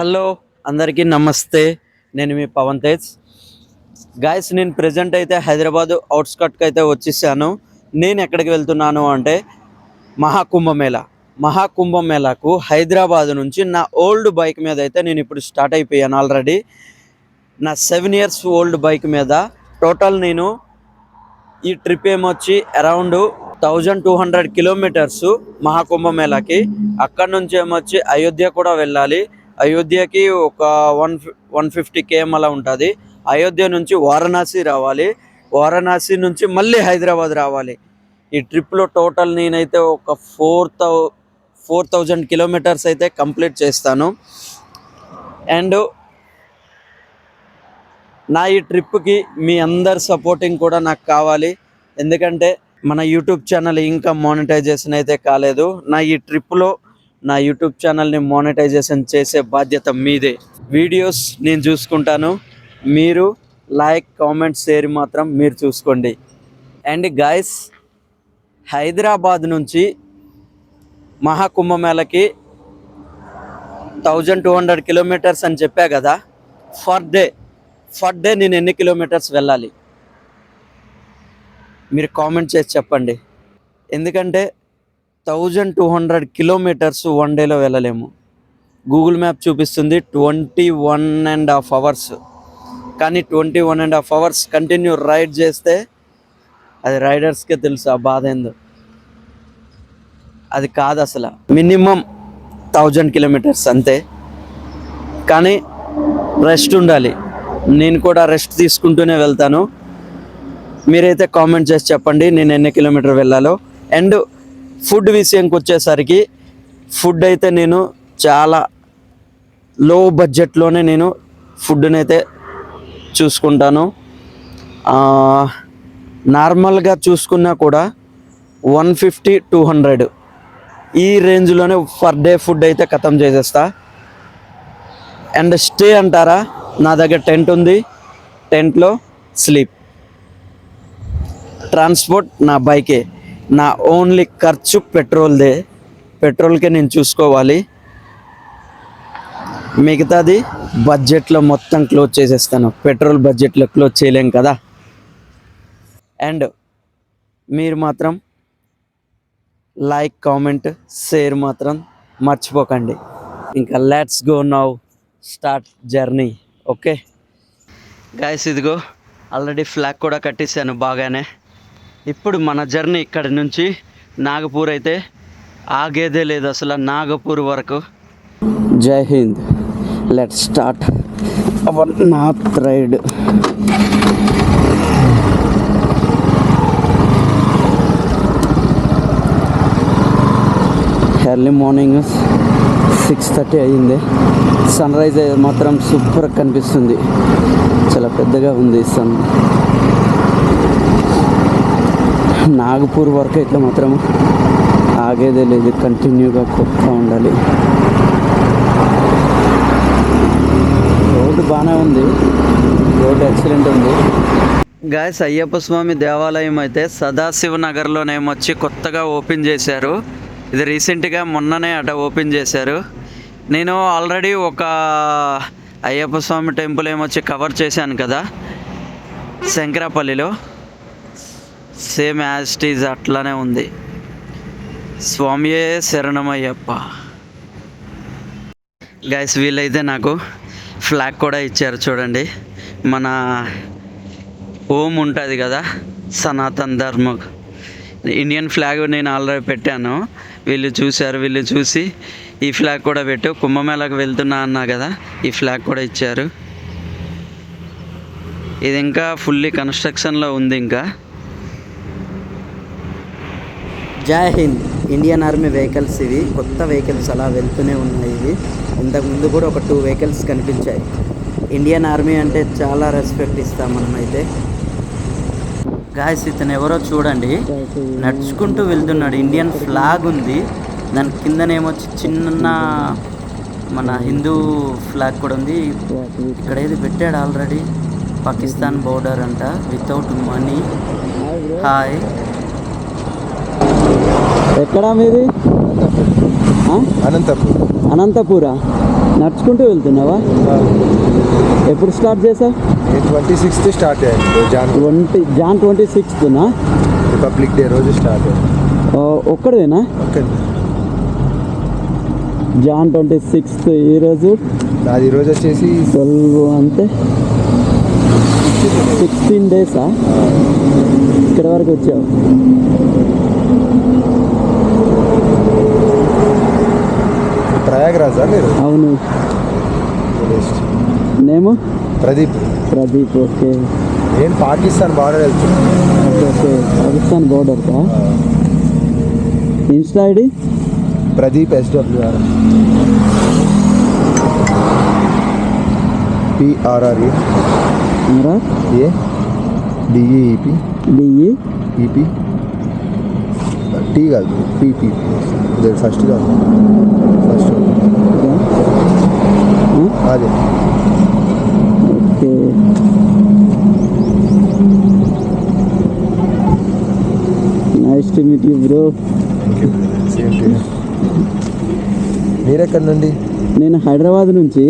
Hello అందరికీ నమస్తే. నేను మీ పవన్ తేజ్. గాయస్, నేను ప్రెజెంట్ అయితే హైదరాబాద్ అవుట్స్కట్కి అయితే వచ్చేసాను. నేను ఎక్కడికి వెళ్తున్నాను అంటే మహాకుంభమేళాకు హైదరాబాద్ నుంచి నా ఓల్డ్ బైక్ మీద అయితే నేను ఇప్పుడు స్టార్ట్ అయిపోయాను. ఆల్రెడీ నా 7 years ఓల్డ్ బైక్ మీద టోటల్ నేను ఈ ట్రిప్ ఏమొచ్చి అరౌండ్ 1200 kilometers మహాకుంభమేళాకి. అక్కడ నుంచి ఏమొచ్చి అయోధ్య కూడా వెళ్ళాలి. అయోధ్యకి ఒక 150 km అలా ఉంటుంది. అయోధ్య నుంచి వారణాసి రావాలి. వారణాసి నుంచి మళ్ళీ హైదరాబాద్ రావాలి. ఈ ట్రిప్లో టోటల్ నేనైతే ఒక 4000 kilometers అయితే కంప్లీట్ చేస్తాను. అండ్ నా ఈ ట్రిప్కి మీ అందరి సపోర్టింగ్ కూడా నాకు కావాలి. ఎందుకంటే మన యూట్యూబ్ ఛానల్ ఇంకా మానిటైజేషన్ అయితే కాలేదు. నా ఈ ట్రిప్లో నా యూట్యూబ్ ఛానల్ని మానిటైజేషన్ చేసే బాధ్యత మీదే. వీడియోస్ నేను చూసుకుంటాను, మీరు లైక్, కామెంట్, షేర్ మాత్రం మీరు చూసుకోండి. అండ్ గాయస్, హైదరాబాద్ నుంచి మహాకుంభమేళకి 1200 kilometers అని చెప్పా కదా. ఫర్ డే నేను ఎన్ని కిలోమీటర్స్ వెళ్ళాలి మీరు కామెంట్ చేసి చెప్పండి. ఎందుకంటే 1200 kilometers వన్ డేలో వెళ్ళలేము. గూగుల్ మ్యాప్ చూపిస్తుంది 21.5 hours. కానీ 21.5 hours కంటిన్యూ రైడ్ చేస్తే అది రైడర్స్కే తెలుసు ఆ బాధ ఏందో. అది కాదు అసలు. మినిమం 1000 kilometers అంతే. కానీ రెస్ట్ ఉండాలి. నేను కూడా రెస్ట్ తీసుకుంటూనే వెళ్తాను. మీరైతే కామెంట్ చేసి చెప్పండి నేను ఎన్ని కిలోమీటర్ వెళ్ళాలో. అండ్ ఫుడ్ విషయంకి వచ్చేసరికి ఫుడ్ అయితే నేను చాలా లో బడ్జెట్లోనే నేను ఫుడ్ని అయితే చూసుకుంటాను. నార్మల్గా చూసుకున్నా కూడా 150-200 ఈ రేంజ్లోనే పర్ డే ఫుడ్ అయితే ఖతం చేసేస్తా. అండ్ స్టే అంటారా, నా దగ్గర టెంట్ ఉంది. టెంట్లో స్లీప్. ట్రాన్స్పోర్ట్ నా బైకే. నా ఓన్లీ ఖర్చు పెట్రోల్దే. పెట్రోల్కే నేను చూసుకోవాలి. మిగతాది బడ్జెట్లో మొత్తం క్లోజ్ చేసేస్తాను. పెట్రోల్ బడ్జెట్లో క్లోజ్ చేయలేం కదా. అండ్ మీరు మాత్రం లైక్, కామెంట్, షేర్ మాత్రం మర్చిపోకండి. ఇంకా let's go now, start journey. Okay guys, ఇదిగో ఆల్రెడీ ఫ్లాగ్ కూడా కట్టేసాను బాగానే. ఇప్పుడు మన జర్నీ ఇక్కడి నుంచి నాగపూర్ అయితే ఆగేదే లేదు అసలు. నాగపూర్ వరకు. Jai Hind. Let's start our north ride. Early morning 6:30 అయ్యింది. సన్ రైజ్ మాత్రం సూపర్ కనిపిస్తుంది. చాలా పెద్దగా ఉంది సన్. నాగపూర్ వరకు అయితే మాత్రం ఆగేదే లేదు. కంటిన్యూగా కొత్త ఉండాలి. రోడ్డు బాగానే ఉంది. రోడ్డు ఎక్సలెంట్ ఉంది. గాయస్, అయ్యప్ప స్వామి దేవాలయం అయితే సదాశివ నగర్లోనేమొచ్చి కొత్తగా ఓపెన్ చేశారు. ఇది రీసెంట్గా మొన్ననే అట ఓపెన్ చేశారు. నేను ఆల్రెడీ ఒక అయ్యప్ప స్వామి టెంపుల్ ఏమొచ్చి కవర్ చేశాను కదా శంకరాపల్లిలో. సేమ్ యాజ్ ఇట్ ఈజ్ అట్లానే ఉంది. స్వామియే శరణమయ్యప్ప. గైస్, వీళ్ళైతే నాకు ఫ్లాగ్ కూడా ఇచ్చారు చూడండి. మన ఓం ఉంటుంది కదా, సనాతన్ ధర్మ ఇండియన్ ఫ్లాగ్ నేను ఆల్రెడీ పెట్టాను. వీళ్ళు చూశారు. వీళ్ళు చూసి ఈ ఫ్లాగ్ కూడా పెట్టు, కుంభమేళాకు వెళ్తున్నా అన్నా కదా, ఈ ఫ్లాగ్ కూడా ఇచ్చారు. ఇది ఇంకా ఫుల్లీ కన్స్ట్రక్షన్లో ఉంది. ఇంకా జై హింద్. ఇండియన్ ఆర్మీ వెహికల్స్ ఇవి. కొత్త వెహికల్స్ అలా వెళ్తూనే ఉన్నాయి. ఇవి ఇంతకుముందు కూడా ఒక 2 vehicles కనిపించాయి. ఇండియన్ ఆర్మీ అంటే చాలా రెస్పెక్ట్ ఇస్తాం మనమైతే. గాయస్, ఇతను ఎవరో చూడండి, నడుచుకుంటూ వెళ్తున్నాడు. ఇండియన్ ఫ్లాగ్ ఉంది. దాని కిందనేమొచ్చి చిన్న మన హిందూ ఫ్లాగ్ కూడా ఉంది. ఇక్కడ ఏది పెట్టాడు ఆల్రెడీ, పాకిస్తాన్ బోర్డర్ అంట, వితౌట్ మనీ. హాయ్, ఎక్కడా మీది? అనంతపూరా? నడుచుకుంటూ వెళ్తున్నావా? ఎప్పుడు స్టార్ట్ చేసావు? 26th స్టార్ట్ అయ్యింది. జాన్ 26th రిపబ్లిక్ డే రోజు స్టార్ట్ అయ్యింది. ఒక్కడేనా? ఓకే, జాన్ 26th ఈరోజు నాది ఈరోజు వచ్చేసి 12 అంతే 16 డేసా? ఇక్కడ వరకు వచ్చావు. ప్రయాగ్రాజా మీరు? అవును. నేము ప్రదీప్. ఓకే. నేను పాకిస్తాన్ బార్డర్ వెళ్తున్నాను. ఓకే, పాకిస్తాన్ బోర్డర్కా? Insta ID Pradeep SWR PRRA DEEP T కాదు, PP ఫస్ట్ కాదు, ఫస్ట్ అదే. Okay, nice to meet you bro. Same to you. మీరెక్కడి నుండి? నేను హైదరాబాద్ నుంచి.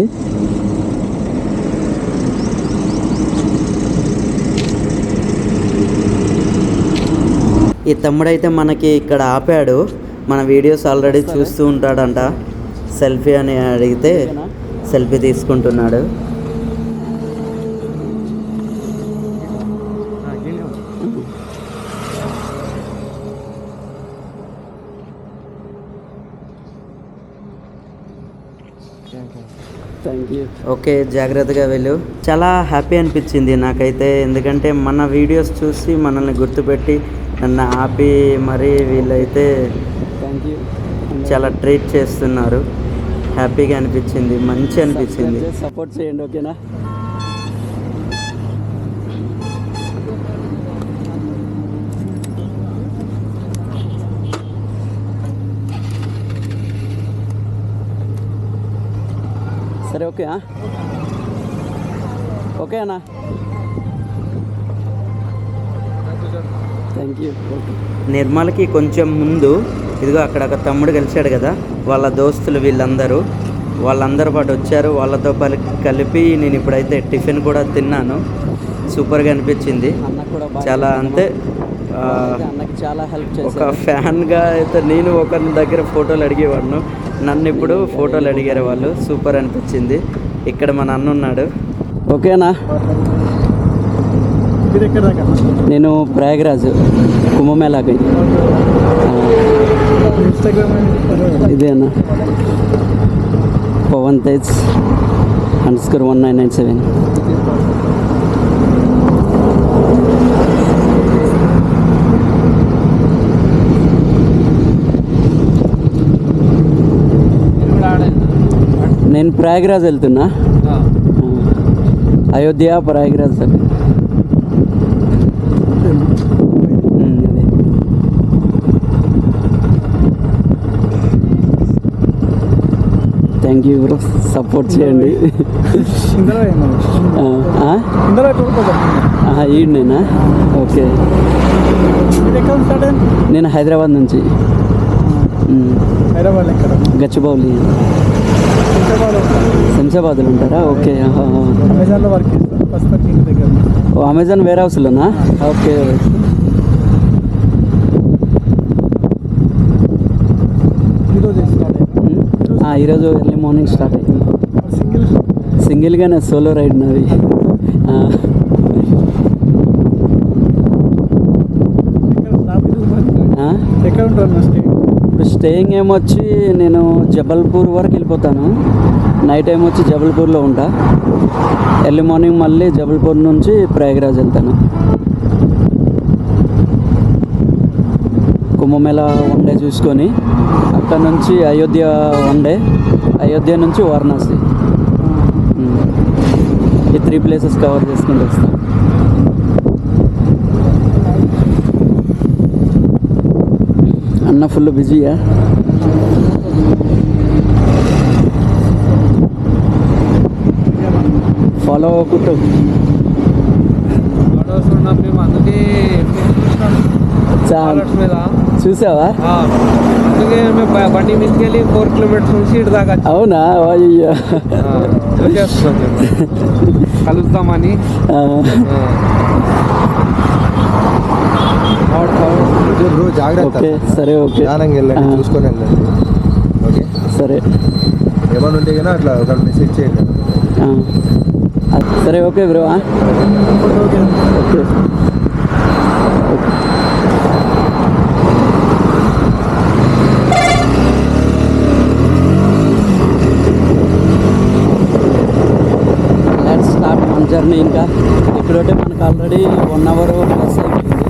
ఈ తమ్ముడైతే మనకి ఇక్కడ ఆపాడు. మన వీడియోస్ ఆల్రెడీ చూస్తూ ఉంటాడంట. సెల్ఫీ అని అడిగితే సెల్ఫీ తీసుకుంటున్నాడు. ఓకే, జాగ్రత్తగా వెళ్ళు. చాలా హ్యాపీ అనిపించింది నాకైతే, ఎందుకంటే మన వీడియోస్ చూసి మనల్ని గుర్తుపెట్టి నన్ను ఆపి మరి వీళ్ళైతే చాలా ట్రీట్ చేస్తున్నారు. హ్యాపీగా అనిపించింది, మంచి అనిపించింది. సపోర్ట్ చేయండి, ఓకేనా? సరే, ఓకే ఓకే అన్నా, థ్యాంక్ యూ. నిర్మల్కి కొంచెం ముందు ఇదిగో అక్కడ ఒక తమ్ముడు కలిశాడు కదా, వాళ్ళ దోస్తులు వాళ్ళందరూ పాటు వచ్చారు. వాళ్ళతో కలిపి నేను ఇప్పుడైతే టిఫిన్ కూడా తిన్నాను. సూపర్గా అనిపించింది. చాలా అంతే, చాలా హెల్ప్ చేశారు. ఒక ఫ్యాన్గా అయితే నేను ఒకరి దగ్గర ఫోటోలు అడిగేవాడిను, నన్ను ఇప్పుడు ఫోటోలు అడిగారు వాళ్ళు. సూపర్ అనిపించింది. ఇక్కడ మన అన్న ఉన్నాడు. ఓకేనా? నేను ప్రయాగ్రాజ్ కుంభమేళాకి. ఇదే అన్న, పవన్ తేజ్ _1997. నేను ప్రయాగ్రాజ్ వెళ్తున్నా. Ayodhya Prayagraj. Thank you bro, support చేయండి. ఈడనేనా? ఓకే, నేను హైదరాబాద్ నుంచి. గచ్చిబౌలి, శంషాబాద్లో ఉంటారా? ఓకే. అమెజాన్ వేర్ హౌస్లోనా? ఓకే. ఈరోజు ఎర్లీ మార్నింగ్ స్టార్ట్ అయ్యింది. సింగిల్గానే, సోలో రైడ్ నాది. ఇప్పుడు స్టేయింగ్ ఏమొచ్చి నేను జబల్పూర్ వరకు వెళ్ళిపోతాను. నైట్ టైం వచ్చి జబల్పూర్లో ఉంటా. ఎర్లీ మార్నింగ్ మళ్ళీ జబల్పూర్ నుంచి ప్రయాగ్రాజ్ వెళ్తాను. కుంభమేళా 1 డే చూసుకొని అక్కడ నుంచి అయోధ్య 1 డే, అయోధ్య నుంచి వారణాసి, ఈ 3 ప్లేసెస్ కవర్ చేసుకుంటూ వస్తాను. అన్న ఫుల్ బిజీయా? ఫాలో అవ్వకుంటూ కాలర్స్ మీద చూసావా? అందుకే మేము బండి మీదకి వెళ్ళి 4 కిలోమీటర్స్ నుంచి ఇటు దాకా అవునా? అయ్యో వచ్చేస్తున్నాం మేము కలుద్దామని. బ్రో జాగ్రత్త. ఓకే సరే, ఓకే జ్ఞానంగా వెళ్ళండి, చూసుకొని వెళ్ళండి. ఓకే సరే. ఏమైనా ఉంటే కానీ అట్లా ఒక మెసేజ్ చేయండి. సరే okay bro. Okay let's start మన జర్నీ. ఇంకా ఇప్పుడైతే మనకు ఆల్రెడీ 1 అవర్ ప్లస్ అయిపోయింది.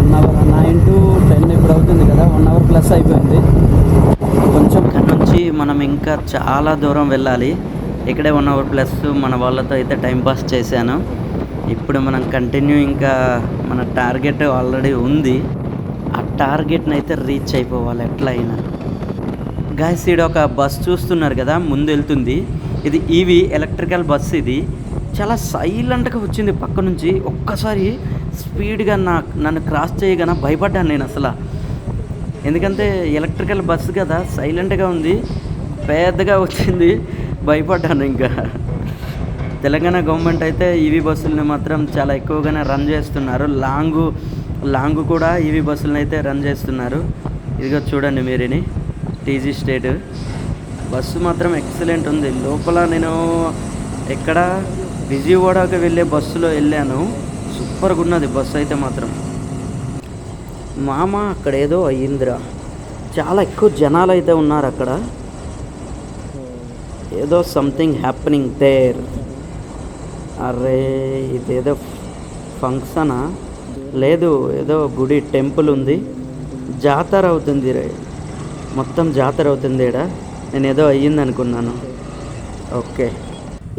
1 అవర్ 9 to 10 ఇప్పుడు అవుతుంది కదా, 1 అవర్ ప్లస్ అయిపోయింది. కొంచెం ఇక్కడ నుంచి మనం ఇంకా చాలా దూరం వెళ్ళాలి. ఇక్కడే 1 అవర్ ప్లస్ మన వాళ్ళతో అయితే టైంపాస్ చేశాను. ఇప్పుడు మనం కంటిన్యూ, ఇంకా మన టార్గెట్ ఆల్రెడీ ఉంది. ఆ టార్గెట్ని అయితే రీచ్ అయిపోవాలి ఎట్లా అయినా. గాయస్, ఈడ ఒక బస్ చూస్తున్నారు కదా, ముందు వెళ్తుంది. ఇది ఈవీ ఎలక్ట్రికల్ బస్. ఇది చాలా సైలెంట్గా వచ్చింది పక్క నుంచి. ఒక్కసారి స్పీడ్గా నన్ను క్రాస్ చేయగానే భయపడ్డాను నేను అసలు. ఎందుకంటే ఎలక్ట్రికల్ బస్సు కదా, సైలెంట్గా ఉంది, పెద్దగా వచ్చింది, భయపడ్డాను. ఇంకా తెలంగాణ గవర్నమెంట్ అయితే ఈవీ బస్సులని మాత్రం చాలా ఎక్కువగానే రన్ చేస్తున్నారు. లాంగ్ కూడా ఈవీ బస్సులను అయితే రన్ చేస్తున్నారు. ఇదిగో చూడండి మీరుని, టీజీ స్టేట్ బస్సు మాత్రం ఎక్సలెంట్ ఉంది. లోపల నేను ఎక్కడ విజయవాడకి వెళ్ళే బస్సులో వెళ్ళాను, సూపర్గా ఉన్నది బస్సు అయితే మాత్రం. మామ అక్కడ ఏదో అయ్యిందిరా, చాలా ఎక్కువ జనాలు అయితే ఉన్నారు అక్కడ. ఏదో సంథింగ్ హ్యాపెనింగ్ దేర్. అరే ఇదేదో ఫంక్షనా? లేదు, ఏదో గుడి టెంపుల్ ఉంది, జాతర అవుతుంది రే, మొత్తం జాతర అవుతుంది ఈడ. నేను ఏదో అయ్యింది అనుకున్నాను. ఓకే,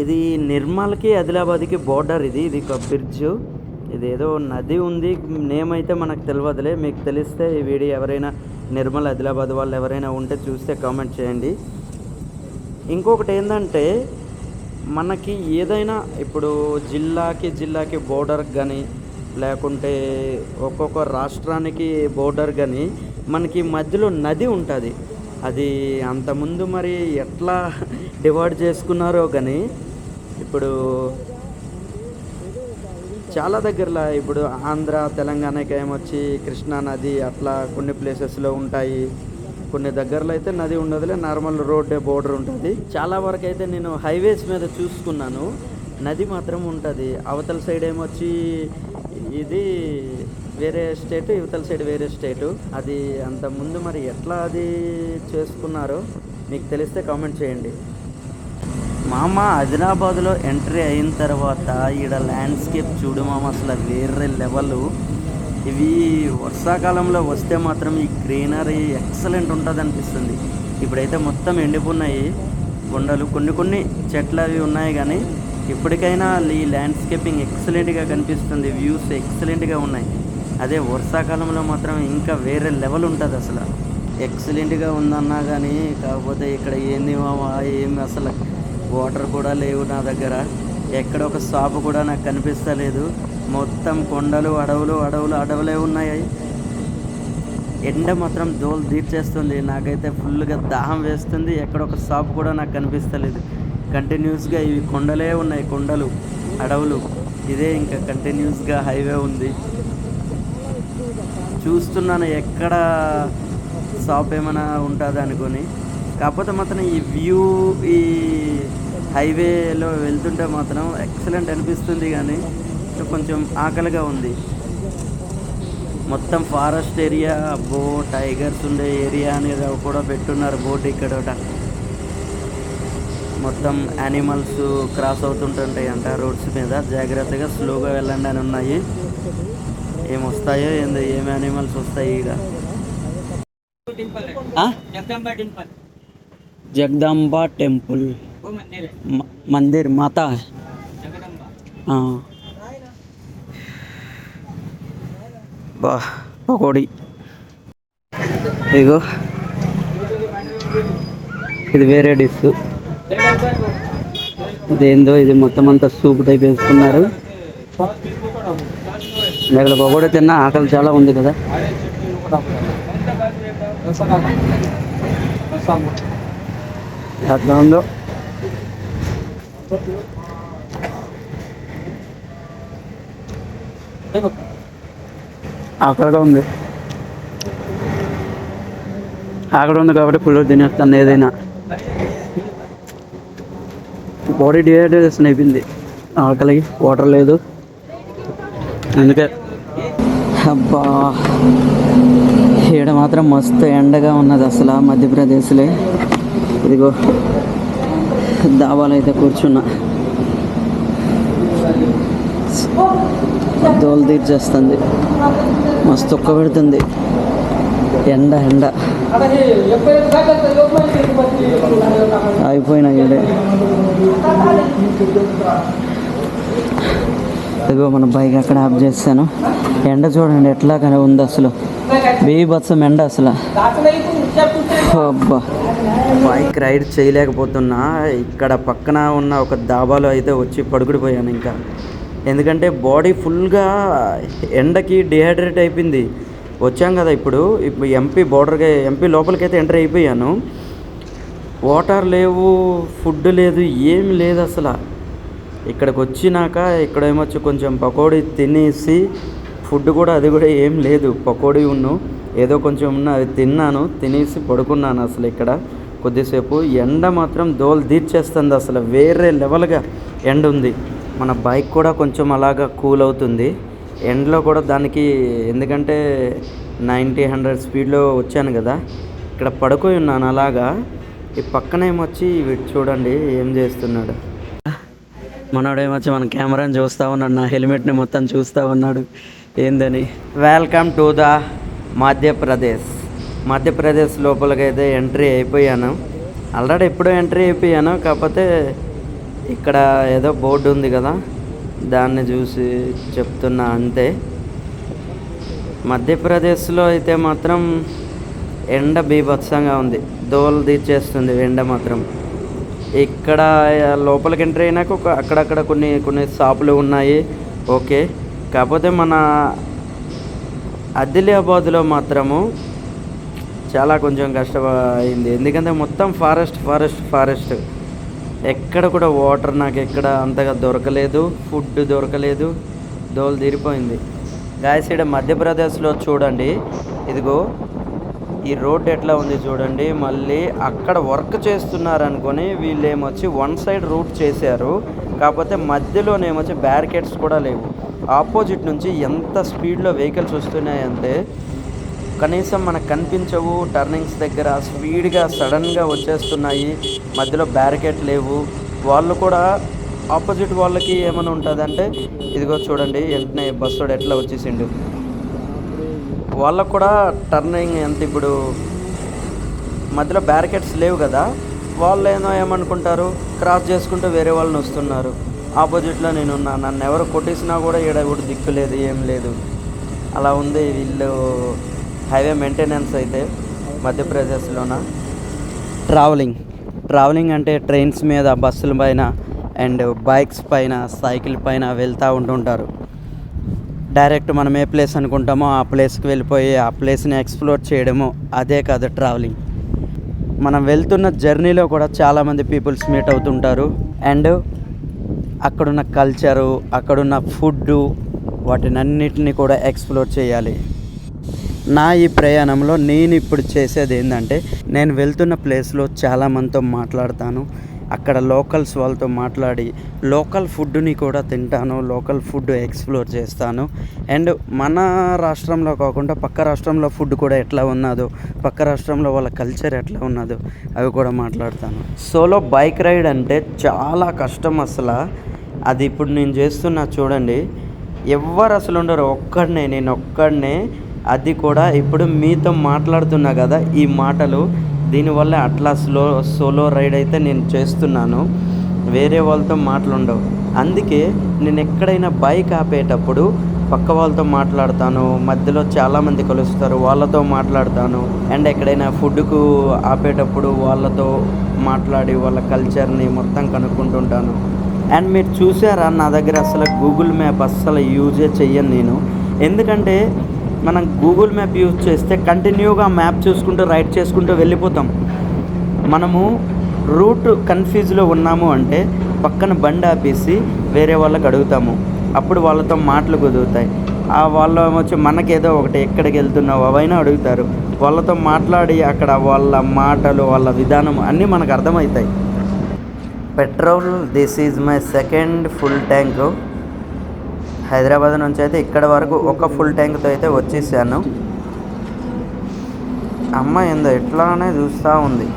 ఇది నిర్మల్కి ఆదిలాబాద్కి బోర్డర్. ఇది ఒక బ్రిడ్జ్. ఇది ఏదో నది ఉంది, నేమ్ అయితే మనకు తెలియదులే. మీకు తెలిస్తే ఈ వీడియో ఎవరైనా నిర్మల్ ఆదిలాబాద్ వాళ్ళు ఎవరైనా ఉంటే చూస్తే కామెంట్ చేయండి. ఇంకొకటి ఏంటంటే, మనకి ఏదైనా ఇప్పుడు జిల్లాకి బోర్డర్ కానీ, లేకుంటే ఒక్కొక్క రాష్ట్రానికి బోర్డర్ కానీ, మనకి మధ్యలో నది ఉంటుంది. అది అంతకుముందు మరి ఎట్లా డివైడ్ చేసుకున్నారో కానీ, ఇప్పుడు చాలా దగ్గరలో ఇప్పుడు ఆంధ్ర తెలంగాణకి ఏమొచ్చి కృష్ణా నది అట్లా కొన్ని ప్లేసెస్లో ఉంటాయి. కొన్ని దగ్గరలో అయితే నది ఉండదులే, నార్మల్ రోడ్డే బోర్డర్ ఉంటుంది. చాలా వరకు అయితే నేను హైవేస్ మీద చూసుకున్నాను, నది మాత్రం ఉంటుంది. అవతల సైడ్ ఏమొచ్చి ఇది వేరే స్టేటు, యువతల సైడ్ వేరే స్టేటు. అది అంతకుముందు మరి ఎట్లా అది చేసుకున్నారో మీకు తెలిస్తే కామెంట్ చేయండి. మామ ఆదిలాబాద్లో ఎంట్రీ అయిన తర్వాత ఈడ ల్యాండ్స్కేప్ చూడు మామ, అసలు వేరే లెవెల్. ఇవి వర్షాకాలంలో వస్తే మాత్రం ఈ గ్రీనరీ ఎక్సలెంట్ ఉంటుంది అనిపిస్తుంది. ఇప్పుడైతే మొత్తం ఎండిపోయినాయి కొండలు, కొన్ని చెట్లు అవి ఉన్నాయి, కానీ ఇప్పటికైనా ఈ ల్యాండ్స్కేపింగ్ ఎక్సలెంట్గా కనిపిస్తుంది, వ్యూస్ ఎక్సలెంట్గా ఉన్నాయి. అదే వర్షాకాలంలో మాత్రం ఇంకా వేరే లెవెల్ ఉంటుంది అసలు. ఎక్సలెంట్గా ఉందన్నా కానీ, కాకపోతే ఇక్కడ ఏంది మామ, ఏమి అసలు వాటర్ కూడా లేవు నా దగ్గర. ఎక్కడ ఒక షాపు కూడా నాకు కనిపిస్తలేదు. మొత్తం కొండలు, అడవులే ఉన్నాయి. ఎండ మాత్రం దోలు తీర్చేస్తుంది. నాకైతే ఫుల్గా దాహం వేస్తుంది. ఎక్కడ ఒక షాప్ కూడా నాకు కనిపిస్తలేదు. కంటిన్యూస్గా ఇవి కొండలే ఉన్నాయి, కొండలు, అడవులు. ఇదే ఇంకా కంటిన్యూస్గా హైవే ఉంది. చూస్తున్నాను ఎక్కడ షాప్ ఏమైనా ఉంటుంది అనుకొని. కాకపోతే మాత్రం ఈ వ్యూ, ఈ హైవేలో వెళ్తుంటే మాత్రం ఎక్సలెంట్ అనిపిస్తుంది, కానీ కొంచెం ఆకలిగా ఉంది. మొత్తం ఫారెస్ట్ ఏరియా, టైగర్స్ ఉండే ఏరియా అనేది కూడా పెట్టున్నారు బోర్డు ఇక్కడ. మొత్తం యానిమల్స్ క్రాస్ అవుతుంటుంటాయి అంట రోడ్స్ మీద, జాగ్రత్తగా స్లోగా వెళ్ళండి అని ఉన్నాయి. ఏమొస్తాయో ఏందో, ఏమి యానిమల్స్ వస్తాయి ఇక్కడ. జగదాంబ టెంపుల్ మందిర్ మాతా బా పకోడీ. ఇగో ఇది వేరే డిష్. ఇదేందో, ఇది మొత్తం అంతా సూప్ టైప్ వేసుకున్నారు. ఇక్కడ పకోడీ తిన్నా ఆకలి చాలా ఉంది కదా. ఎట్లా ఉందో ఆకలిగా ఉంది. ఆకలి ఉంది కాబట్టి పుల్లలు తినేస్తాను ఏదైనా. బాడీ డిహైడ్రేషన్ అయిపోయింది, ఆకలికి వాటర్ లేదు అందుకే. అబ్బా ఈడ మాత్రం మస్తు ఎండగా ఉన్నది అసలు మధ్యప్రదేశ్లో. ఇదిగో దాబాలో అయితే కూర్చున్నా, దోలు తీర్చేస్తుంది, మస్తు ఒక్క పెడుతుంది ఎండ. అయిపోయినా ఈడే. ఇదిగో మన బైక్ అక్కడ ఆఫ్ చేస్తాను. ఎండ చూడండి ఎట్లా కానీ ఉంది అసలు, బీభత్సం ఎండ అసలు. అబ్బా బైక్ రైడ్ చేయలేకపోతున్నా. ఇక్కడ పక్కన ఉన్న ఒక దాబాలో అయితే వచ్చి పడుకుడిపోయాను ఇంకా, ఎందుకంటే బాడీ ఫుల్గా ఎండకి డిహైడ్రేట్ అయిపోయింది. వచ్చాం కదా ఇప్పుడు ఎంపీ లోపలికైతే ఎంటర్ అయిపోయాను. వాటర్ లేవు, ఫుడ్ లేదు, ఏం లేదు అసలు. ఇక్కడికి వచ్చినాక ఇక్కడేమొచ్చి కొంచెం పకోడీ తినేసి, ఫుడ్ కూడా అది కూడా ఏం లేదు, పకోడీ ఏదో కొంచెం అది తిన్నాను, తినేసి పడుకున్నాను. అసలు ఇక్కడ కొద్దిసేపు ఎండ మాత్రం దోలు తీర్చేస్తుంది అసలు, వేరే లెవెల్గా ఎండ ఉంది. మన బైక్ కూడా కొంచెం అలాగా కూల్ అవుతుంది ఎండలో కూడా దానికి, ఎందుకంటే 90-100 స్పీడ్లో వచ్చాను కదా. ఇక్కడ పడుకొని ఉన్నాను అలాగా. ఈ పక్కన ఏమొచ్చి చూడండి ఏం చేస్తున్నాడు మనోడేమొచ్చి మన కెమెరాని చూస్తూ ఉన్నాడు, నా హెల్మెట్ని మొత్తం చూస్తూ ఉన్నాడు ఏందని. వెల్కమ్ టు ద మధ్యప్రదేశ్ లోపలికైతే ఎంట్రీ అయిపోయాను. ఆల్రెడీ ఎప్పుడో ఎంట్రీ అయిపోయాను, కాకపోతే ఇక్కడ ఏదో బోర్డు ఉంది కదా దాన్ని చూసి చెప్తున్నా అంతే. మధ్యప్రదేశ్లో అయితే మాత్రం ఎండ బీభత్సంగా ఉంది, దోలు తీర్చేస్తుంది ఎండ మాత్రం. ఇక్కడ లోపలికి ఎంట్రీ అయినాక అక్కడక్కడ కొన్ని షాపులు ఉన్నాయి ఓకే. కాకపోతే మన ఆదిలాబాద్లో మాత్రము చాలా కొంచెం కష్టమైంది, ఎందుకంటే మొత్తం ఫారెస్ట్. ఎక్కడ కూడా వాటర్ నాకు ఎక్కడ అంతగా దొరకలేదు, ఫుడ్ దొరకలేదు, దోలు తీరిపోయింది. గాయస్ ఇక్కడ మధ్యప్రదేశ్లో చూడండి, ఇదిగో ఈ రోడ్ ఎట్లా ఉంది చూడండి. మళ్ళీ అక్కడ వర్క్ చేస్తున్నారు అనుకొని వీళ్ళు ఏమొచ్చి వన్ సైడ్ రూట్ చేశారు, కాకపోతే మధ్యలోనేమొచ్చి బ్యారికేడ్స్ కూడా లేవు. ఆపోజిట్ నుంచి ఎంత స్పీడ్లో వెహికల్స్ వస్తున్నాయంటే కనీసం మనకు కనిపించవు. టర్నింగ్స్ దగ్గర స్పీడ్గా సడన్గా వచ్చేస్తున్నాయి, మధ్యలో బ్యారికేడ్ లేవు. వాళ్ళు కూడా ఆపోజిట్ వాళ్ళకి ఏమైనా ఉంటుందంటే ఇదిగో చూడండి వెంటనే బస్సు ఎట్లా వచ్చేసిండు. వాళ్ళకు కూడా టర్నింగ్ ఎంత, ఇప్పుడు మధ్యలో బ్యారికేడ్స్ లేవు కదా, వాళ్ళు ఏమనుకుంటారు, క్రాస్ చేసుకుంటూ వేరే వాళ్ళని వస్తున్నారు. ఆపోజిట్లో నేనున్నా, నన్ను ఎవరు కొట్టేసినా కూడా ఈడ కూడా దిక్కు లేదు, ఏం లేదు, అలా ఉంది వీళ్ళు హైవే మెయింటెనెన్స్ అయితే మధ్యప్రదేశ్లోన. ట్రావెలింగ్ అంటే ట్రైన్స్ మీద, బస్సుల పైన అండ్ బైక్స్ పైన, సైకిల్ పైన వెళ్తూ ఉంటుంటారు. డైరెక్ట్ మనం ఏ ప్లేస్ అనుకుంటామో ఆ ప్లేస్కి వెళ్ళిపోయి ఆ ప్లేస్ని ఎక్స్ప్లోర్ చేయడము, అదే కాదు ట్రావెలింగ్. మనం వెళ్తున్న జర్నీలో కూడా చాలామంది పీపుల్స్ మీట్ అవుతుంటారు అండ్ అక్కడున్న కల్చరు, అక్కడున్న ఫుడ్డు, వాటినన్నిటిని కూడా ఎక్స్ప్లోర్ చేయాలి. నా ఈ ప్రయాణంలో నేను ఇప్పుడు చేసేది ఏంటంటే, నేను వెళ్తున్న ప్లేస్లో చాలామందితో మాట్లాడతాను, అక్కడ లోకల్స్ వాళ్ళతో మాట్లాడి లోకల్ ఫుడ్ని కూడా తింటాను, లోకల్ ఫుడ్ ఎక్స్ప్లోర్ చేస్తాను. అండ్ మన రాష్ట్రంలో కాకుండా పక్క రాష్ట్రంలో ఫుడ్ కూడా ఎట్లా ఉన్నదో, పక్క రాష్ట్రంలో వాళ్ళ కల్చర్ ఎట్లా ఉన్నదో అవి కూడా మాట్లాడతాను. సోలో బైక్ రైడ్ అంటే చాలా కష్టం అసలు. అది ఇప్పుడు నేను చేస్తున్నా చూడండి, ఎవ్వరు అసలు ఉండరు, నేను ఒక్కడనే. అది కూడా ఇప్పుడు మీతో మాట్లాడుతున్నా కదా ఈ మాటలు, దీనివల్ల అట్లా సోలో రైడ్ అయితే నేను చేస్తున్నాను, వేరే వాళ్ళతో మాటలుండవు. అందుకే నేను ఎక్కడైనా బైక్ ఆపేటప్పుడు పక్క వాళ్ళతో మాట్లాడతాను, మధ్యలో చాలామంది కలుస్తారు వాళ్ళతో మాట్లాడతాను. అండ్ ఎక్కడైనా ఫుడ్కు ఆపేటప్పుడు వాళ్ళతో మాట్లాడి వాళ్ళ కల్చర్ని మొత్తం కనుక్కుంటుంటాను. అండ్ మీరు చూసారా, నా దగ్గర అసలు గూగుల్ మ్యాప్ అస్సలు యూజే చెయ్యను నేను, ఎందుకంటే మనం గూగుల్ మ్యాప్ యూజ్ చేస్తే కంటిన్యూగా మ్యాప్ చూసుకుంటూ రైడ్ చేసుకుంటూ వెళ్ళిపోతాం. మనము రూట్ కన్ఫ్యూజ్లో ఉన్నాము అంటే పక్కన బండి ఆపేసి వేరే వాళ్ళకి అడుగుతాము. అప్పుడు వాళ్ళతో మాటలు కుదురుతాయి. ఆ వాళ్ళు వచ్చి మనకేదో ఒకటి ఎక్కడికి వెళ్తున్నావు అవైనా అడుగుతారు. వాళ్ళతో మాట్లాడి అక్కడ వాళ్ళ మాటలు వాళ్ళ విధానం అన్నీ మనకు అర్థమవుతాయి. Petrol this is my second full tank. Hyderabad నుంచి అయితే ఇక్కడ వరకు ఒక ఫుల్ ట్యాంక్తో అయితే వచ్చేసాను. అమ్మ ఏందో ఎట్లానే చూస్తూ ఉంది.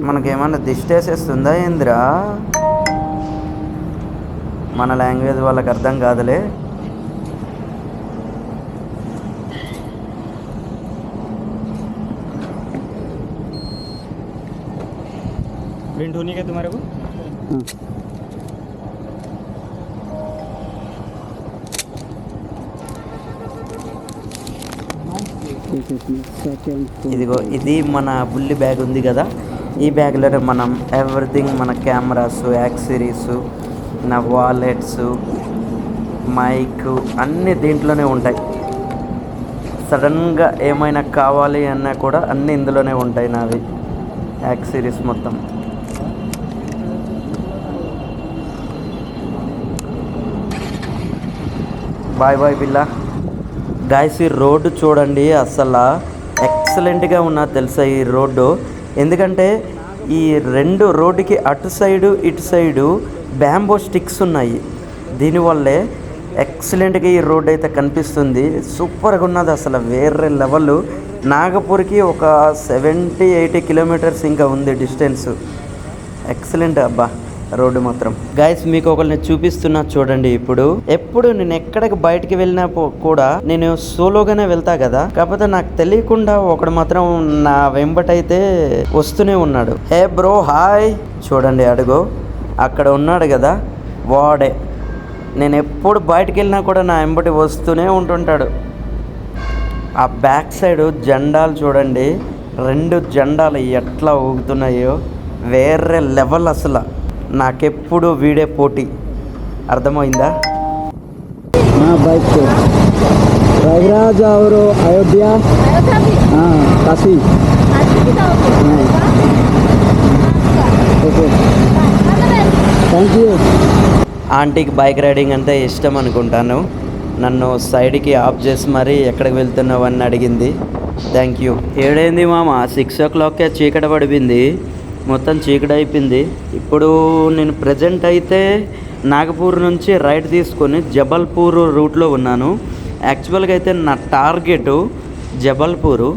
మనకేమన్నా దిష్టేసేస్తుందా ఏందిరా? మన లాంగ్వేజ్ వాళ్ళకి అర్థం కాదులే. प्रिंट होने का तुम्हारे को ఇదిగో ఇది మన బుల్లి బ్యాగ్ ఉంది కదా, ఈ బ్యాగ్లో మనం ఎవ్రీథింగ్, మన కెమెరాస్, యాక్సెసరీస్, నా వాలెట్స్, మైక్ అన్నీ దీంట్లోనే ఉంటాయి. సడన్గా ఏమైనా కావాలి అన్నా కూడా అన్నీ ఇందులోనే ఉంటాయి నావి యాక్సెసరీస్ మొత్తం. బాయ్ బాయ్ బిల్లా. గాయస్ ఈ రోడ్డు చూడండి, అసలు ఎక్సలెంట్గా ఉన్నది తెలుసా ఈ రోడ్డు. ఎందుకంటే ఈ రెండు రోడ్డుకి అటు సైడు ఇటు సైడు బ్యాంబో స్టిక్స్ ఉన్నాయి. దీనివల్లే ఎక్సలెంట్గా ఈ రోడ్ అయితే కనిపిస్తుంది. సూపర్గా ఉన్నది అసలు, వేరే లెవెల్. నాగపూర్కి ఒక 70-80 కిలోమీటర్స్ ఇంకా ఉంది డిస్టెన్స్. ఎక్సలెంట్ అబ్బా రోడ్డు మాత్రం. గైస్ మీకు ఒకరిని చూపిస్తున్నా చూడండి. ఎప్పుడు నేను ఎక్కడికి బయటికి వెళ్ళినా కూడా నేను సోలోగానే వెళ్తా కదా, కాకపోతే నాకు తెలియకుండా ఒకడు మాత్రం నా వెంబటైతే వస్తూనే ఉన్నాడు. హే బ్రో హాయ్. చూడండి అడుగు అక్కడ ఉన్నాడు కదా, వాడే. నేను ఎప్పుడు బయటికి వెళ్ళినా కూడా నా వెంబటి వస్తూనే ఉంటుంటాడు. ఆ బ్యాక్ సైడ్ జెండాలు చూడండి, 2 జెండాలు ఎట్లా ఊగుతున్నాయో వేరే లెవెల్ అసలు. నాకెప్పుడు వీడే పోటీ, అర్థమైందా? बाइक पे प्रयागराज और अयोध्या हाँ काशी ओके థ్యాంక్ యూ. ఆంటీకి బైక్ రైడింగ్ అంటే ఇష్టం అనుకుంటాను. నన్ను సైడ్కి ఆఫ్ చేసి మరీ ఎక్కడికి వెళ్తున్నావు అని అడిగింది. Thank you. ఏడైంది మామ, 6 o'clockకే చీకటి పడిపోయింది, మొత్తం చీకటి అయిపోయింది. ఇప్పుడు నేను ప్రజెంట్ అయితే నాగపూర్ నుంచి రైట్ తీసుకొని జబల్పూర్ రూట్లో ఉన్నాను. యాక్చువల్గా అయితే నా టార్గెట్ జబల్పూరు.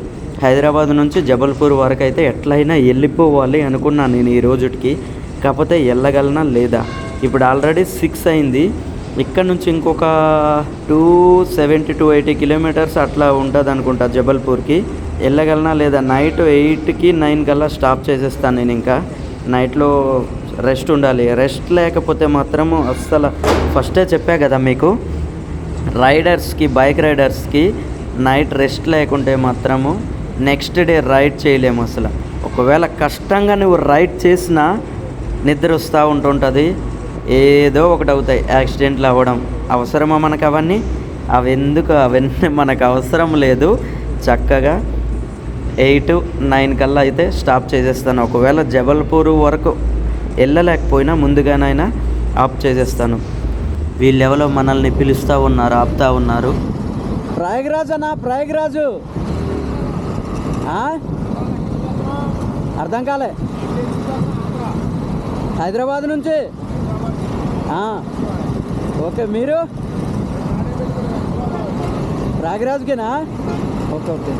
హైదరాబాద్ నుంచి జబల్పూర్ వరకు అయితే ఎట్లయినా వెళ్ళిపోవాలి అనుకున్నాను నేను ఈ రోజుకి. కాకపోతే వెళ్ళగలనా లేదా? ఇప్పుడు ఆల్రెడీ 6 అయింది. ఇక్కడ నుంచి ఇంకొక 270-280 కిలోమీటర్స్ అట్లా ఉంటుంది అనుకుంటా జబల్పూర్కి. వెళ్ళగలనా లేదా? నైట్ 8కి 9 కల్లా స్టాప్ చేసేస్తాను నేను. ఇంకా నైట్లో రెస్ట్ ఉండాలి. రెస్ట్ లేకపోతే మాత్రము అస్సలు, ఫస్టే చెప్పా కదా మీకు, రైడర్స్కి, బైక్ రైడర్స్కి నైట్ రెస్ట్ లేకుంటే మాత్రము నెక్స్ట్ డే రైడ్ చేయలేము అసలు. ఒకవేళ కష్టంగా నువ్వు రైడ్ చేసినా నిద్ర వస్తూ ఉంటుంటుంది, ఏదో ఒకటి అవుతాయి, యాక్సిడెంట్లు అవ్వడం. అవసరమా మనకు అవన్నీ? అవన్నీ మనకు అవసరం లేదు. చక్కగా 8-9 కల్లా అయితే స్టాప్ చేసేస్తాను. ఒకవేళ జబల్పూర్ వరకు వెళ్ళలేకపోయినా ముందుగానైనా ఆఫ్ చేసేస్తాను. వీళ్ళెవరో మనల్ని పిలుస్తూ ఉన్నారు, ఆపుతూ ఉన్నారు. ప్రయాగరాజ్ అన్నా, ప్రయాగరాజు అర్థం కాలే. హైదరాబాద్ నుంచి ఓకే. మీరు ప్రయాగరాజ్కేనా? Okay okay.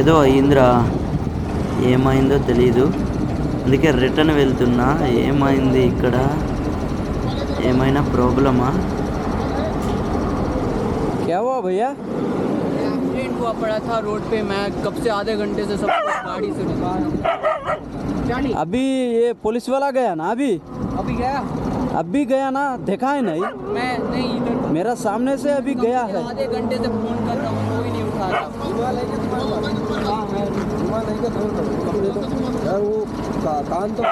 ఏదో అయిందిరా, ఏమైందో తెలీదు, అందుకే రిటర్న్ వెళ్తున్నా. ఏమైంది ఇక్కడ? ఏమైనా ప్రాబ్లమా? क्या हुआ भैया? एक्सीडेंट हुआ पड़ा था रोड पे. मैं कब से आधे घंटे से सब गाड़ी से रुका हूं. अभी ये पुलिस वाला गया ना? अभी गया? अभी गया ना? देखा है नहीं? मैं नहीं इधर, मेरा सामने से अभी गया है. आधे घंटे से फोन कर रहा हूँ, कोई नहीं सारा बीमा लेके तुम्हारे पास हाँ है बीमा लेके फोन करो यार वो कान तो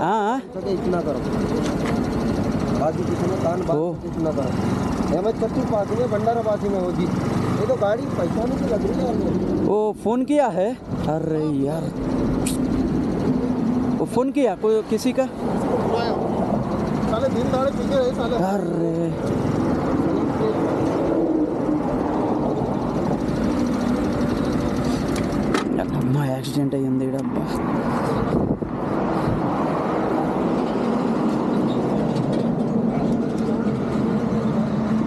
हाँ सके इतना करो बाकी किसी में कान ओ। बात इतना करो मैं 36 पासिंग है भंडारा पासिंग है वो जी ये तो गाड़ी पैसा नहीं लग रही है वो फ़ोन किया है। अरे यार वो फ़ोन किया कोई किसी का। साले दिन दाड़े पीछे रहे साले अरे అమ్మా యాక్సిడెంట్ అయ్యింది ఈడ. అబ్బా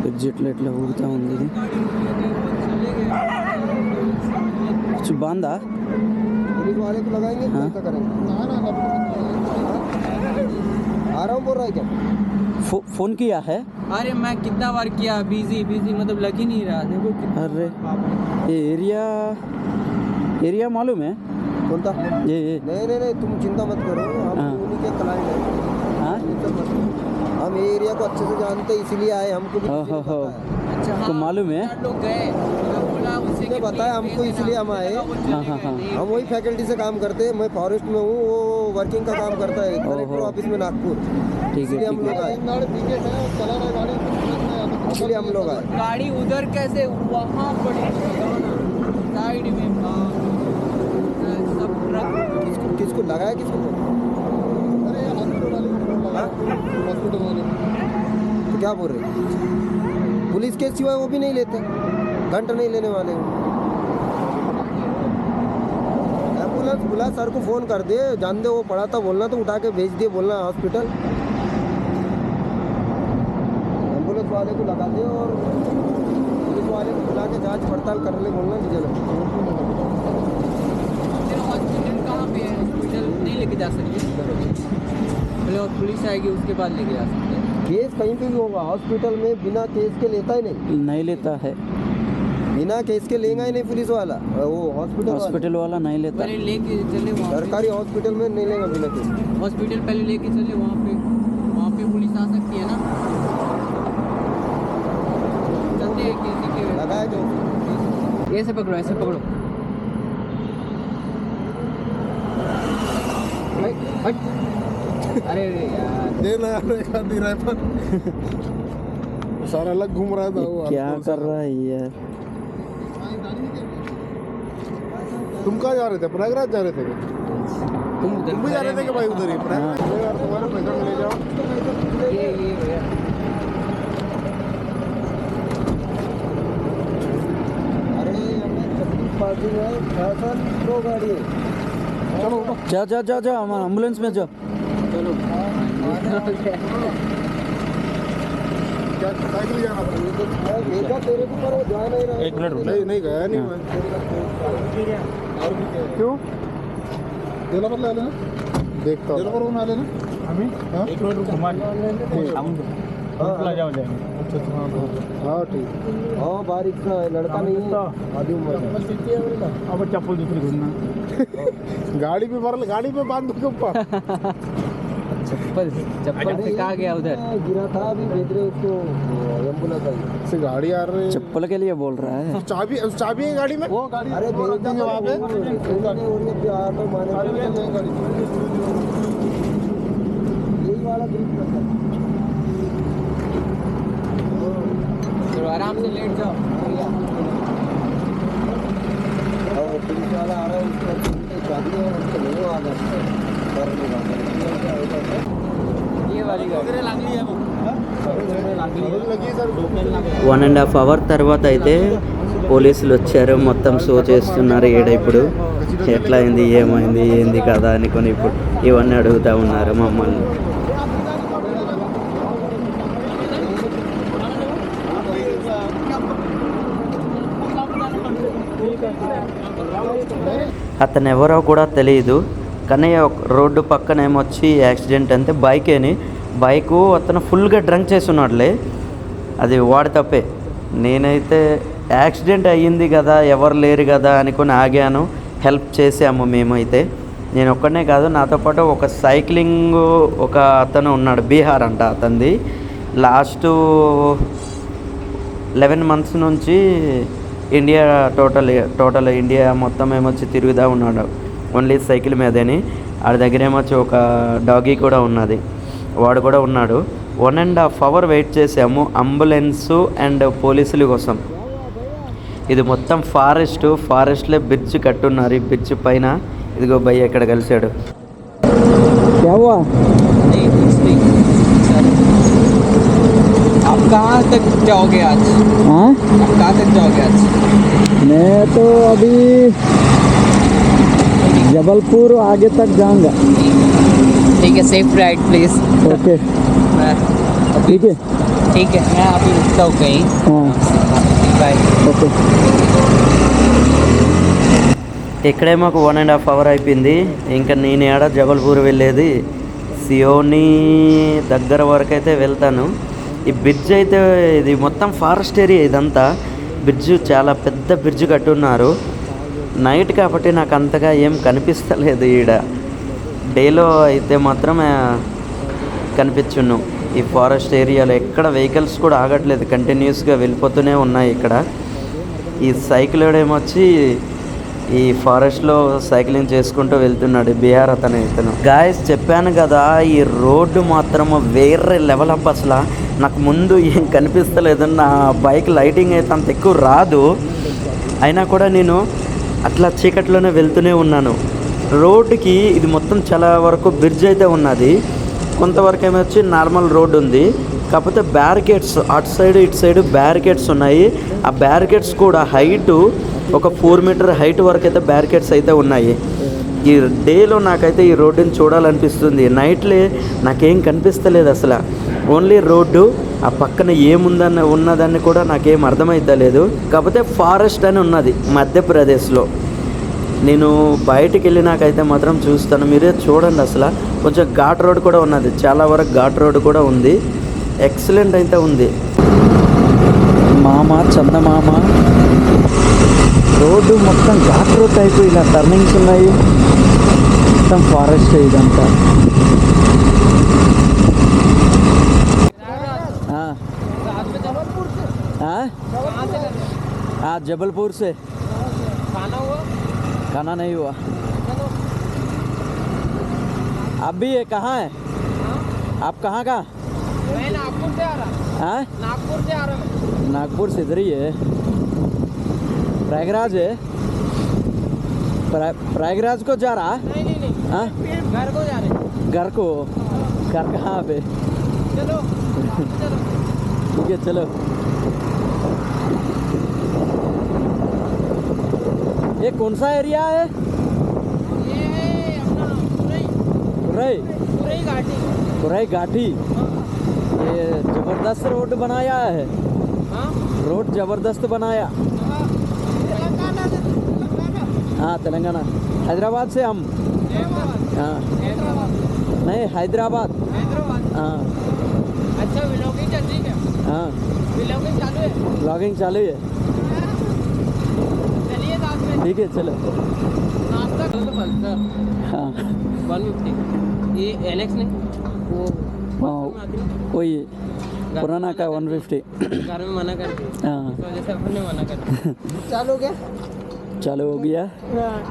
ఎగ్జిట్లో ఎట్లా ఊగుతూ ఉంది ఇది. బాందా पुलिस वाले को लगाएंगे हाँ। कैसा करेंगे आ रहा हूँ बोल रहा है क्या फ़ोन किया है। अरे मैं कितना बार किया बिजी बिजी मतलब लग ही नहीं रहा देखो कितना अरे ये एरिया मालूम है। कौन था ये नहीं नहीं तुम चिंता मत करो हम हाँ। उन्हीं के क्लाइंट हैं हाँ चिंता मत करो। हम ये एरिया को अच्छे से जानते हैं इसीलिए आए हमको भी हो, किसी ने हो। बताया। अच्छा आपको मालूम है? 4 लोग गए मैं बोला उससे उसने कि बताया please हमको भेज इसलिए देना। हम आए। वो चले हाँ, हाँ, गए, हाँ। नहीं हम वही फैकल्टी से काम करते हैं मैं फॉरेस्ट में हूँ वो वर्किंग का काम करता है कलेक्टर ऑफिस में नागपुर ठीक इसलिए है हम ठीक लोग है। आए इसलिए हम लोग आए गाड़ी उधर कैसे वहाँ पड़ी साइड में सब ट्रक किसको किसको लगाया किसको हाँ? तो क्या बोल रहे पुलिस के सिवाय वो भी नहीं लेते घंटा नहीं लेने वाले हैं एम्बुलेंस बुला सर को फ़ोन कर दे जान दे वो पड़ा था बोलना तो उठा के भेज दिए बोलना हॉस्पिटल एम्बुलेंस वाले को लगा दे और पुलिस वाले को बुला के जांच पड़ताल करने बोलना डीजल हॉस्पिटल कहाँ पे है हॉस्पिटल नहीं लेके जा सकते पहले और पुलिस आएगी उसके बाद लेके जा सकते हैं केस कहीं पे भी होगा हॉस्पिटल में बिना केस के लेता ही नहीं नहीं लेता है बिना केस के लेगा ही नहीं पुलिस वाला वो हॉस्पिटल वाला हॉस्पिटल वाला नहीं लेता। पहले लेके चले वहाँ पे सरकारी हॉस्पिटल में नहीं लेगा बिना केस हॉस्पिटल पहले लेके चले वहाँ पे पुलिस आ सकती है ना चलते हैं किसी के लगाया जो ऐसे पकड़ो हट। अरे यार देना यार एक आदमी राइफल सारा अलग घूम रहा था वो क्या कर रहा है यार। तुम कहाँ जा रहे थे प्रयागराज जा रहे थे तुम उधर तुम भी जा रहे थे कि भाई उधर ही प्रयागराज यार तुम्हारे पैसा ले जाओ ये भैया अरे हमें 36 पासिंग है फैशन प्रो गाड़ी है चलो उठो जा हमारा एम्बुलेंस में जाओ। चलो क्या साइकिल जाना था देखा तेरे को पर वो जा नहीं रहा एक मिनट नहीं गया नहीं मैं और भी क्या क्यों दिला पर ले लेना देखता हूं दिला पर ना लेना हमें एक मिनट घुमा हम जाओ अच्छा हाँ ठीक हाँ बारीक सा है लड़का नहीं है आधी उम्र अब चप्पल दूसरी घूमना गाड़ी पे बांध दो ऊपर चप्पल से कहा गया उधर गिरा था अभी भेज रहे उसको एम्बुलेंस आई से गाड़ी आ रही है चप्पल के लिए बोल रहा है। चाबी है गाड़ी में वो गाड़ी अरे भेज देंगे वहाँ पे यही वाला ग्रुप करता है चलो आराम से लेट जाओ पुलिस वाला आ रहा है उसका गाड़ी है उसको नहीं आ रहा ये वाली गाड़ी लगी सर 1.5 అవర్ తర్వాత అయితే పోలీసులు వచ్చారు మొత్తం షో చేస్తున్నారు ఈడ ఇప్పుడు ఎట్లా అయింది ఏమైంది ఏంది కదా అనుకొని ఇప్పుడు ఇవన్నీ అడుగుతూ ఉన్నారు మమ్మల్ని. అతను ఎవరో కూడా తెలియదు కానీ రోడ్డు పక్కన ఏమొచ్చి యాక్సిడెంట్ అంటే బైకు అతను ఫుల్గా డ్రంక్ చేస్తున్నాడులే అది వాడి తప్పే. నేనైతే యాక్సిడెంట్ అయ్యింది కదా ఎవరు లేరు కదా అనుకుని ఆగాను హెల్ప్ చేసాము మేమైతే. నేను ఒక్కడనే కాదు నాతో పాటు ఒక సైక్లింగ్ ఒక అతను ఉన్నాడు బీహార్ అంట అతనిది లాస్ట్ 11 months నుంచి ఇండియా టోటల్ ఇండియా మొత్తం ఏమొచ్చి తిరుగుతూ ఉన్నాడు ఓన్లీ సైకిల్ మీదని. ఆడి దగ్గర ఏమొచ్చి ఒక డాగీ కూడా ఉన్నది, వాడు కూడా ఉన్నాడు. 1.5 hours వెయిట్ చేసాము అంబులెన్సు అండ్ పోలీసుల కోసం. ఇది మొత్తం ఫారెస్ట్లో బ్రిడ్జ్ కట్టున్నారు. ఈ బ్రిడ్జ్ పైన ఇదిగో భయ్య ఇక్కడ కలిశాడు. क्या हुआ? नहीं कुछ नहीं सर। आप कहाँ तक जाओगे आज? हाँ, आप कहाँ तक जाओगे आज? मैं तो अभी जबलपुर आगे तक जाऊंगा. ठीक है, सेफ राइड प्लीज। ओके, मैं ठीक है. ठीक है, मैं अभी रुकता हूँ कहीं। हाँ, बाय। ओके. ఇక్కడే మాకు 1.5 hours అయిపోయింది. ఇంకా నేను ఏడ జబల్పూర్ వెళ్ళేది, సియోని దగ్గర వరకు అయితే వెళ్తాను. ఈ బ్రిడ్జ్ అయితే ఇది మొత్తం ఫారెస్ట్ ఏరియా, ఇదంతా బ్రిడ్జ్ చాలా పెద్ద బ్రిడ్జ్ కట్టున్నారు. నైట్ కాబట్టి నాకు అంతగా ఏం కనిపిస్తలేదు. ఈడ డేలో అయితే మాత్రం కనిపించును. ఈ ఫారెస్ట్ ఏరియాలో ఎక్కడ వెహికల్స్ కూడా ఆగట్లేదు, కంటిన్యూస్గా వెళ్ళిపోతూనే ఉన్నాయి. ఇక్కడ ఈ సైకిల్ ఏమొచ్చి ఈ ఫారెస్ట్లో సైక్లింగ్ చేసుకుంటూ వెళ్తున్నాడు, బీహార్ ఇతను. గాయస్ చెప్పాను కదా, ఈ రోడ్డు మాత్రం వేరే లెవెల్ అప్. అసలు నాకు ముందు ఏం కనిపిస్తలేదు, నా బైక్ లైటింగ్ అయితే అంత ఎక్కువ రాదు, అయినా కూడా నేను అట్లా చీకట్లోనే వెళ్తూనే ఉన్నాను. రోడ్డుకి ఇది మొత్తం చాలా వరకు బ్రిడ్జ్ అయితే ఉన్నది, కొంతవరకు ఏమొచ్చి నార్మల్ రోడ్డు ఉంది. కాకపోతే బ్యారికేడ్స్ అటు సైడ్ ఇటు సైడ్ బ్యారికేడ్స్ ఉన్నాయి. ఆ బ్యారికేడ్స్ కూడా హైటు ఒక 4 meter హైట్ వరకు అయితే బ్యారికేడ్స్ అయితే ఉన్నాయి. ఈ డేలో నాకైతే ఈ రోడ్డుని చూడాలనిపిస్తుంది, నైట్లే నాకేం కనిపిస్తలేదు అసలు. ఓన్లీ రోడ్డు, ఆ పక్కన ఉన్నదాన్ని కూడా నాకేం అర్థమైతలేదు. కాకపోతే ఫారెస్ట్ అని ఉన్నది మధ్యప్రదేశ్లో. నేను బయటికి వెళ్ళినాకైతే మాత్రం చూస్తాను, మీరే చూడండి. అసలు కొంచెం ఘాట్ రోడ్ కూడా ఉన్నది, చాలా వరకు ఘాట్ రోడ్ కూడా ఉంది. ఎక్సలెంట్ అయితే ఉంది. మామ చందమామ రోడ్డు మొత్తం ఘాట్ రోడ్ టైపు, ఇలా టర్నింగ్స్ ఉన్నాయి, మొత్తం ఫారెస్ట్ ఇదంతా. हाँ, जबलपुर से. खाना हुआ? खाना नहीं हुआ. आप भी ये कहाँ है? आप कहाँ का? मैं नागपुर से आ रहा। हाँ, नागपुर से आ रहा मैं। नागपुर से इधर ही है. प्रयागराज है. प्रयागराज को जा रहा? नहीं हाँ, घर को जा रहे। घर को. घर कहाँ पे? चलो चलो। ठीक है, चलो. ये कौन सा एरिया है? ये है अपना कुरई. पूरी घाटी। कुरई घाटी. ये जबरदस्त रोड बनाया है. हाँ रोड जबरदस्त बनाया. तेलंगाना से। हाँ, तेलंगाना. हैदराबाद से हम. हाँ, नहीं, हैदराबाद. हाँ. अच्छा, व्लॉगिंग चल रही है? हाँ, व्लॉगिंग चालू है? ब्लॉगिंग चालू है. चलिए साथ में। ठीक है, चलो. नाश्ता करो तो पल्सर हाँ, 150। ये एलेक्स नहीं, वो हाँ, वही पुराना का 150. घर में मना कर, हाँ, इस वजह से अपन ने मना कर। चालू हो गया? चालू हो गया.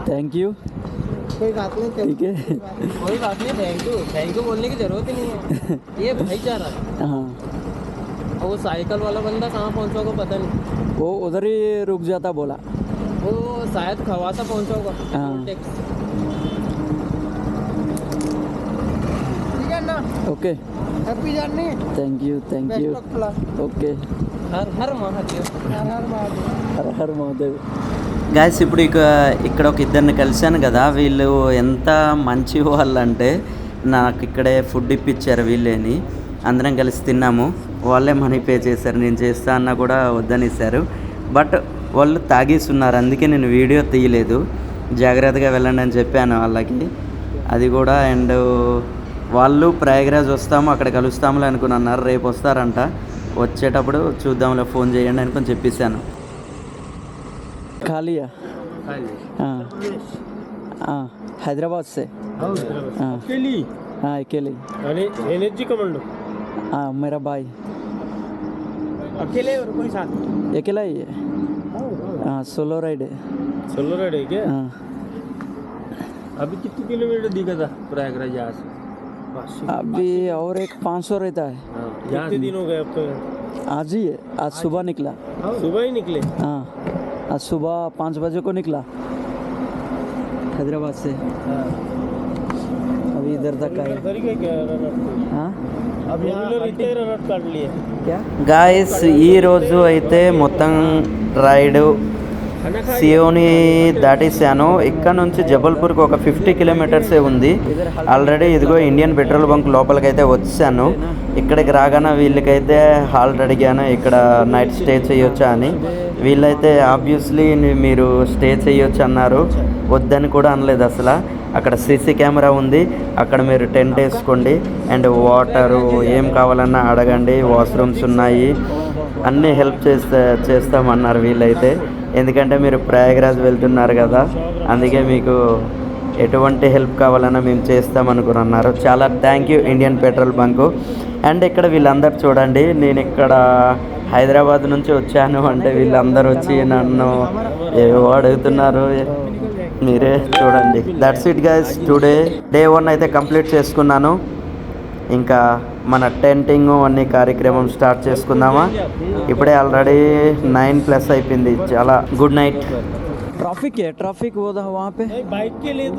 Thank you. कोई बात नहीं, ठीक है. कोई बात नहीं। थैंक यू बोलने की जरूरत ही नहीं है, ये भाईचारा है। हाँ, और वो साइकिल वाला बंदा कहाँ पहुँचा होगा पता नहीं, वो उधर ही रुक जाता बोला. वो शायद खवासा पहुँचा होगा। हाँ. टैक्स। ठीक है ना? Okay, happy journey. Thank you. Okay, her her Mahadev. Her her Mahadev. Her her Mahadev. Guys ఇప్పుడు ఇక్కడ ఒక ఇద్దరిని కలిశాను కదా, వీళ్ళు ఎంత మంచి వాళ్ళు అంటే నాకు ఇక్కడే ఫుడ్ ఇప్పించారు వీళ్ళేని. అందరం కలిసి తిన్నాము, వాళ్ళే మనీ పే చేశారు. నేను చేస్తా అన్నా కూడా వద్దనిస్తారు, బట్ వాళ్ళు తాగేస్తున్నారు, అందుకే నేను వీడియో తీయలేదు. జాగ్రత్తగా వెళ్ళండి అని చెప్పాను వాళ్ళకి, అది కూడా. అండ్ వాళ్ళు ప్రయాగరాజ్ వస్తాము అక్కడ కలుస్తాములే అనుకుని అన్నారు, రేపు వస్తారంట. వచ్చేటప్పుడు చూద్దాంలే, ఫోన్ చేయండి అనుకొని చెప్పేశాను. खा लिया. हाँ, हाँ, हैदराबाद से. हाँ, अकेली? हाँ, अकेले. अरे एनर्जी कमांडो? हाँ, मेरा भाई अकेले और कोई साथ? अकेला ही है. हाँ सोलो राइड है। सोलो राइड है क्या? हाँ अभी कितने किलोमीटर दिखा था प्रयागराज यहाँ से? अभी और एक 500 रहता है। कितने दिन हो गए अब तो? आज ही है, आज सुबह निकला। सुबह ही निकले? हाँ आज सुबह 5 बजे को निकला हैदराबाद से, अभी इधर तक आए। हाँ अब यहाँ इतने रन काट लिए क्या గాయస్ ఈరోజు అయితే మొత్తం రైడ్ సియోని దాటేసాను. ఇక్కడ నుంచి జబల్పూర్కి ఒక 50 కిలోమీటర్సే ఉంది. ఆల్రెడీ ఇదిగో ఇండియన్ పెట్రోల్ బంక్ లోపలికైతే వచ్చాను. ఇక్కడికి రాగానే వీళ్ళకైతే హాల్ట్ అడిగాను, ఇక్కడ నైట్ స్టే చేయొచ్చా అని. వీళ్ళైతే ఆబ్వియస్లీ మీరు స్టే చేయొచ్చు అన్నారు, వద్దని కూడా అనలేదు అసలు. అక్కడ సీసీ కెమెరా ఉంది, అక్కడ మీరు టెంట్ వేసుకోండి అండ్ వాటరు ఏం కావాలన్నా అడగండి, వాష్రూమ్స్ ఉన్నాయి, అన్నీ హెల్ప్ చేస్తామన్నారు వీళ్ళైతే. ఎందుకంటే మీరు ప్రయాగరాజ్ వెళ్తున్నారు కదా, అందుకే మీకు ఎటువంటి హెల్ప్ కావాలన్నా మేము చేస్తామనుకున్నారు. చాలా thank you Indian petrol bunk. And ఇక్కడ వీళ్ళందరూ చూడండి, నేను ఇక్కడ హైదరాబాద్ నుంచి వచ్చాను అంటే వీళ్ళందరూ వచ్చి నన్ను ఏవో అడుగుతున్నారు, మీరే చూడండి. That's it guys, today day 1 అయితే కంప్లీట్ చేసుకున్నాను. ఇంకా మన టెంటింగ్ అన్ని కార్యక్రమం స్టార్ట్ చేసుకుందామా? ఇప్పుడే ఆల్రెడీ 9+ అయిపోయింది. చాలా గుడ్ నైట్. ट्रैफिक है, ट्रैफिक वो था वहाँ पे। बाइक के लिए